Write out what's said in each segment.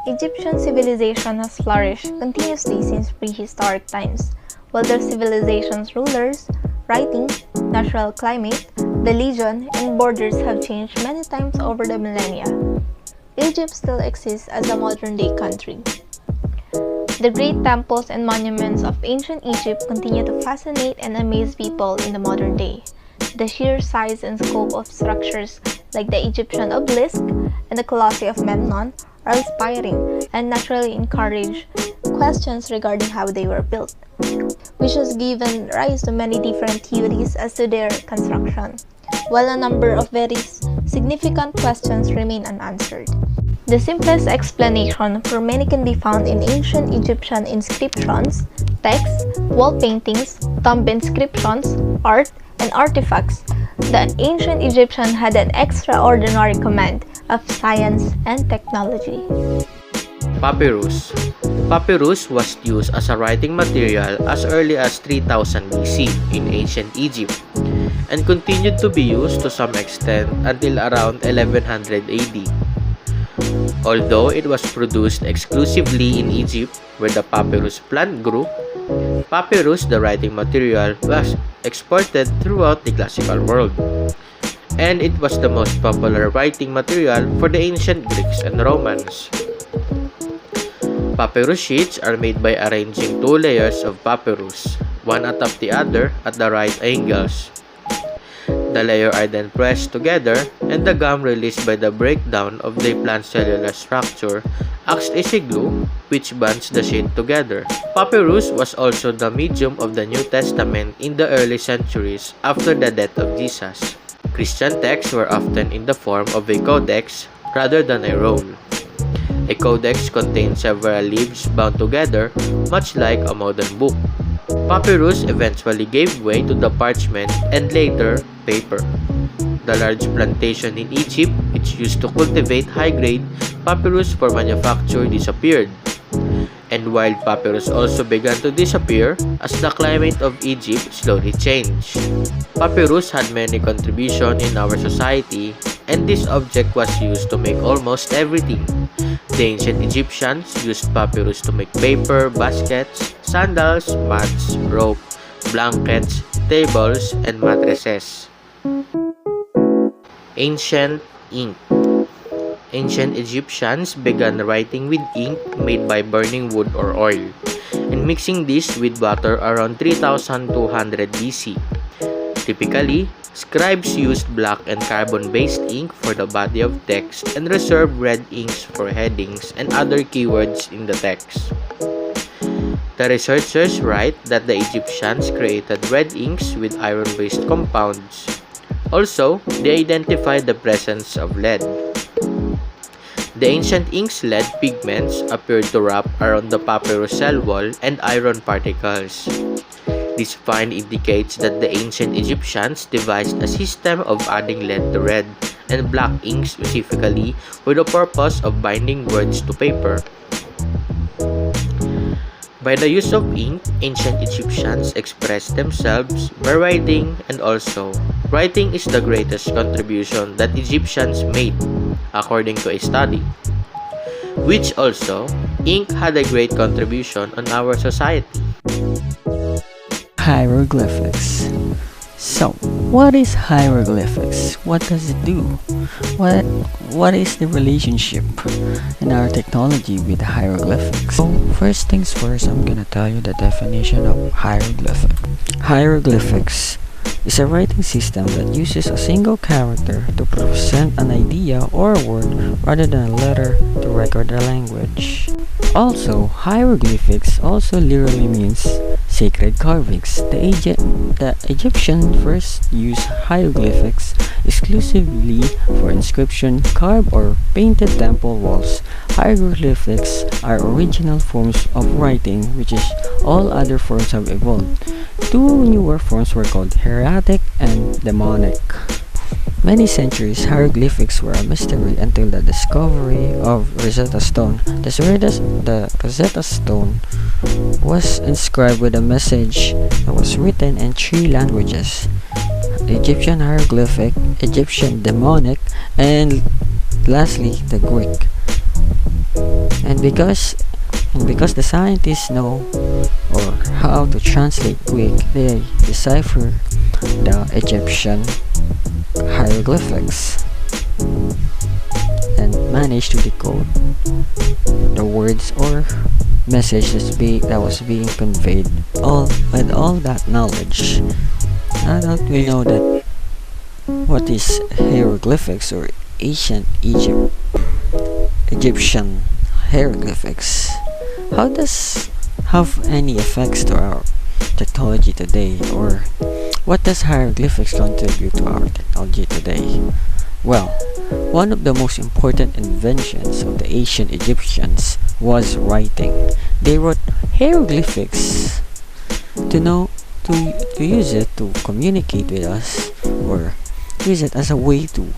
Egyptian civilization has flourished continuously since prehistoric times, while their civilization's rulers, writing, natural climate, religion, and borders have changed many times over the millennia. Egypt still exists as a modern-day country. The great temples and monuments of ancient Egypt continue to fascinate and amaze people in the modern day. The sheer size and scope of structures like the Egyptian obelisk and the Colosseum of Memnon are inspiring and naturally encourage questions regarding how they were built, which has given rise to many different theories as to their construction, while a number of very significant questions remain unanswered. The simplest explanation for many can be found in ancient Egyptian inscriptions, texts, wall paintings, tomb inscriptions, art, and artifacts. The ancient Egyptian had an extraordinary command of science and technology. Papyrus. Papyrus was used as a writing material as early as 3000 BC in ancient Egypt and continued to be used to some extent until around 1100 AD. Although it was produced exclusively in Egypt, where the papyrus plant grew, papyrus, the writing material, was exported throughout the classical world, and it was the most popular writing material for the ancient Greeks and Romans. Papyrus sheets are made by arranging two layers of papyrus, one atop the other at the right angles. The layers are then pressed together, and the gum released by the breakdown of the plant's cellular structure acts as a glue which binds the sheet together. Papyrus was also the medium of the New Testament in the early centuries after the death of Jesus. Christian texts were often in the form of a codex rather than a roll. A codex contains several leaves bound together, much like a modern book. Papyrus eventually gave way to the parchment and later paper. The large plantation in Egypt, which used to cultivate high-grade papyrus for manufacture, disappeared. And wild papyrus also began to disappear as the climate of Egypt slowly changed. Papyrus had many contributions in our society, and this object was used to make almost everything. The ancient Egyptians used papyrus to make paper, baskets, sandals, mats, rope, blankets, tables, and mattresses. Ancient ink. Ancient Egyptians began writing with ink made by burning wood or oil, and mixing this with water around 3200 BC. Typically, scribes used black and carbon-based ink for the body of text and reserved red inks for headings and other keywords in the text. The researchers write that the Egyptians created red inks with iron-based compounds. Also, they identified the presence of lead. The ancient ink's lead pigments appeared to wrap around the papyrus cell wall and iron particles. This find indicates that the ancient Egyptians devised a system of adding lead to red and black ink specifically with the purpose of binding words to paper. By the use of ink, ancient Egyptians expressed themselves by writing, and also, writing is the greatest contribution that Egyptians made, according to a study. Which also, ink had a great contribution on our society. Hieroglyphics. So, what is hieroglyphics? What does it do? What is the relationship in our technology with hieroglyphics? So, first things first, I'm gonna tell you the definition of hieroglyphic. Hieroglyphics is a writing system that uses a single character to present an idea or a word rather than a letter to record a language. Also, hieroglyphics also literally means sacred carvings. The Egyptian first used hieroglyphics exclusively for inscription, carved or painted temple walls. Hieroglyphics are original forms of writing, which is all other forms have evolved. Two newer forms were called hieratic and demonic. Many centuries, hieroglyphics were a mystery until the discovery of Rosetta Stone. The Rosetta Stone was inscribed with a message that was written in three languages: Egyptian hieroglyphic, Egyptian demonic, and lastly, the Greek. And because the scientists know or how to translate quick, they decipher the Egyptian hieroglyphics and manage to decode the words or message that was being conveyed. All that knowledge, now that we know that what is hieroglyphics or ancient Egyptian hieroglyphics, how does have any effects to our technology today, or what does hieroglyphics contribute to our technology today? Well, one of the most important inventions of the ancient Egyptians was writing. They wrote hieroglyphics to use it to communicate with us, or use it as a way to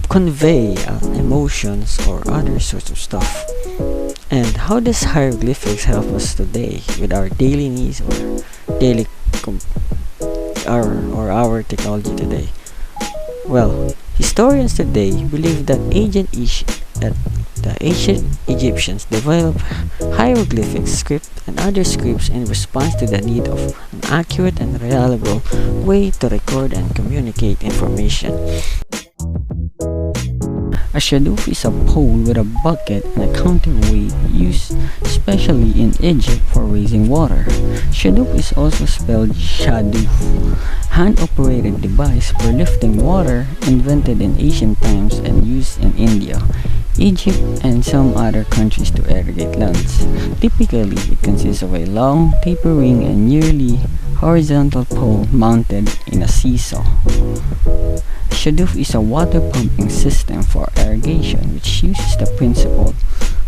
convey emotions or other sorts of stuff. And how does hieroglyphics help us today with our daily needs or daily our technology today? Well, historians today believe that the ancient Egyptians developed hieroglyphics script and other scripts in response to the need of an accurate and reliable way to record and communicate information. A shadoof is a pole with a bucket and a counterweight used especially in Egypt for raising water. Shadoof is also spelled shadoof, hand-operated device for lifting water invented in ancient times and used in India, Egypt, and some other countries to irrigate lands. Typically, it consists of a long, tapering, and nearly horizontal pole mounted in a seesaw. Shadoof is a water pumping system for irrigation which uses the principle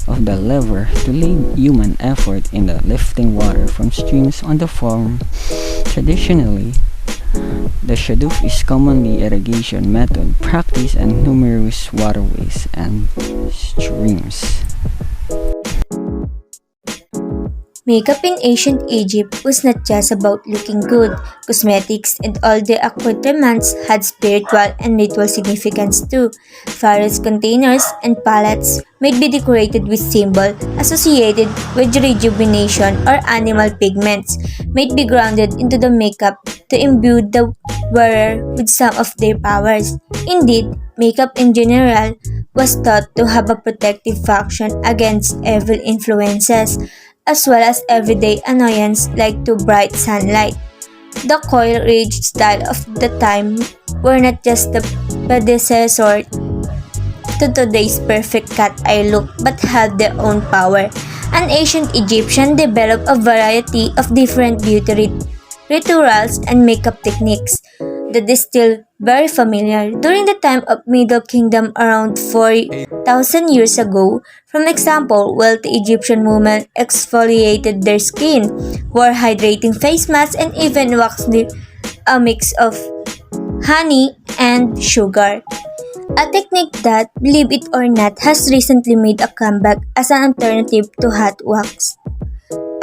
of the lever to lead human effort in the lifting water from streams on the farm. Traditionally, the shadoof is commonly irrigation method practiced in numerous waterways and streams. Makeup in ancient Egypt was not just about looking good. Cosmetics and all the accoutrements had spiritual and ritual significance too. Pharaoh's containers and palettes might be decorated with symbols associated with rejuvenation, or animal pigments might be grounded into the makeup to imbue the wearer with some of their powers. Indeed, makeup in general was thought to have a protective function against evil influences, as well as everyday annoyance like too bright sunlight. The coil ridge style of the time were not just the predecessor to today's perfect cat eye look, but had their own power. An ancient Egyptian developed a variety of different beauty rituals and makeup techniques that is still very familiar during the time of Middle Kingdom around 4,000 years ago. For example, wealthy Egyptian women exfoliated their skin, wore hydrating face masks, and even waxed a mix of honey and sugar. A technique that, believe it or not, has recently made a comeback as an alternative to hot wax.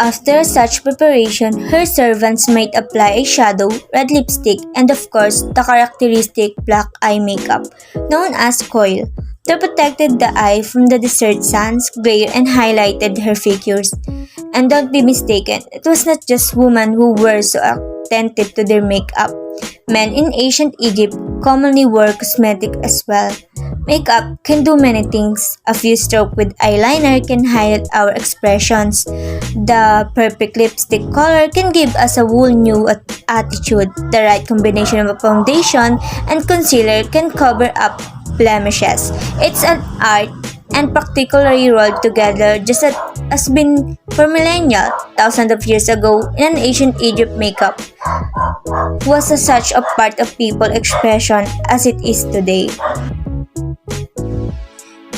After such preparation, her servants might apply a shadow, red lipstick, and of course, the characteristic black eye makeup, known as coil, that protected the eye from the desert sun's glare and highlighted her figures. And don't be mistaken, it was not just women who were so attentive to their makeup. Men in ancient Egypt commonly wore cosmetic as well. Makeup can do many things. A few strokes with eyeliner can highlight our expressions. The perfect lipstick color can give us a whole new attitude. The right combination of a foundation and concealer can cover up blemishes. It's an art and practically rolled together just as has been for millennia. Thousands of years ago, in an ancient Egypt, makeup was such a part of people's expression as it is today.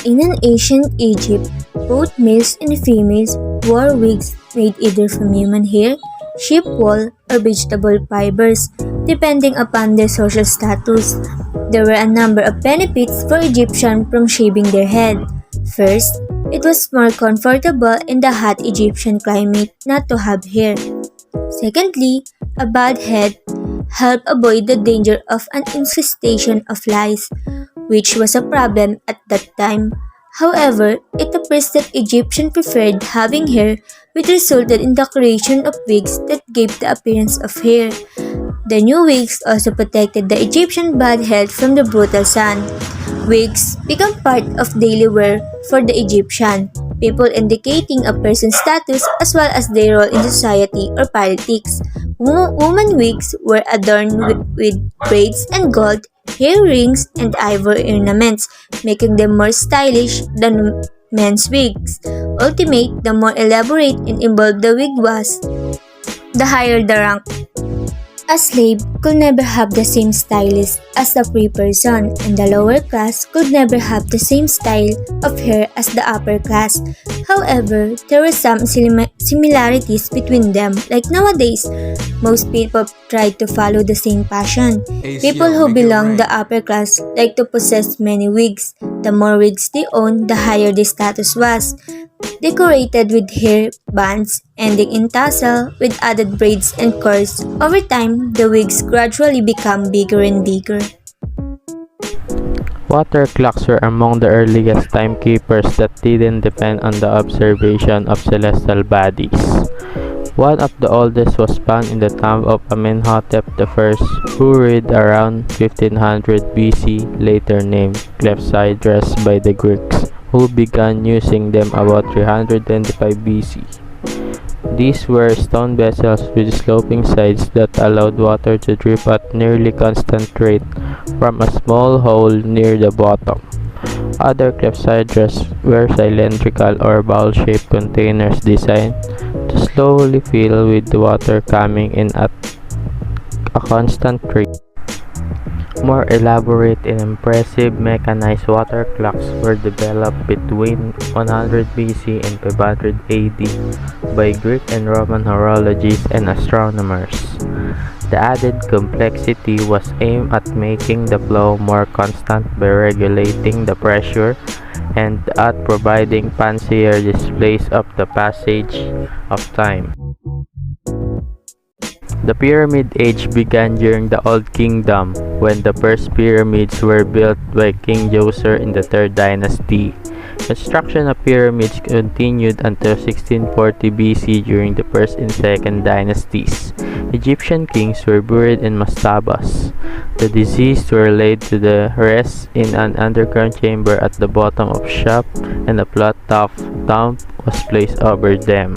In an ancient Egypt, both males and females wore wigs made either from human hair, sheep wool, or vegetable fibers, depending upon their social status. There were a number of benefits for Egyptians from shaving their head. First, it was more comfortable in the hot Egyptian climate not to have hair. Secondly, a bald head helped avoid the danger of an infestation of lice, which was a problem at that time. However, it appears that Egyptians preferred having hair, which resulted in the creation of wigs that gave the appearance of hair. The new wigs also protected the Egyptian bad health from the brutal sun. Wigs become part of daily wear for the Egyptian people, indicating a person's status as well as their role in society or politics. Women wigs were adorned with braids and gold, hair rings, and ivory ornaments, making them more stylish than men's wigs. Ultimate, the more elaborate and involved the wig was, the higher the rank. A slave could never have the same stylist as the free person, and the lower class could never have the same style of hair as the upper class. However, there were some similarities between them, like nowadays, most people try to follow the same fashion. People who belong the upper class like to possess many wigs. The more wigs they own, the higher their status was. Decorated with hair bands ending in tassel with added braids and curls. Over time, the wigs gradually become bigger and bigger. Water clocks were among the earliest timekeepers that didn't depend on the observation of celestial bodies. One of the oldest was found in the tomb of Amenhotep I, who ruled around 1500 BC, later named clepsydras by the Greeks, who began using them about 325 BC. These were stone vessels with sloping sides that allowed water to drip at nearly constant rate from a small hole near the bottom. Other clepsydras were cylindrical or bowl-shaped containers designed to slowly fill with the water coming in at a constant rate. More elaborate and impressive mechanized water clocks were developed between 100 BC and 500 AD by Greek and Roman horologists and astronomers. The added complexity was aimed at making the flow more constant by regulating the pressure and at providing fancier displays of the passage of time. The Pyramid Age began during the Old Kingdom, when the first pyramids were built by King Djoser in the 3rd dynasty. Construction of pyramids continued until 1640 BC during the 1st and 2nd dynasties. Egyptian kings were buried in mastabas. The deceased were laid to the rest in an underground chamber at the bottom of shaft, and a flat-top tomb was placed over them.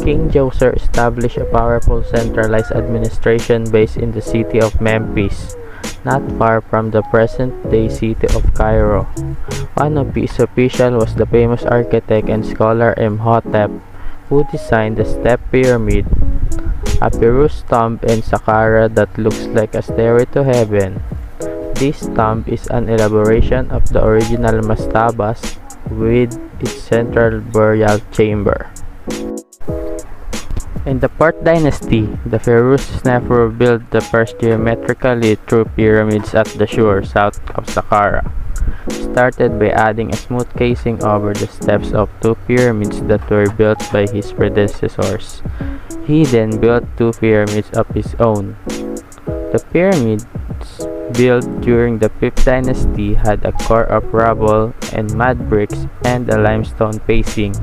King Djoser established a powerful centralized administration based in the city of Memphis, not far from the present-day city of Cairo. One of his officials was the famous architect and scholar Imhotep, who designed the Step Pyramid, a Pyrrhus tomb in Saqqara that looks like a stairway to heaven. This tomb is an elaboration of the original mastabas with its central burial chamber. In the 4th dynasty, the Pharaohs Snefru built the first geometrically true pyramids at the shore south of Saqqara. Started by adding a smooth casing over the steps of 2 pyramids that were built by his predecessors. He then built 2 pyramids of his own. The pyramids built during the 5th dynasty had a core of rubble and mud bricks and a limestone facing,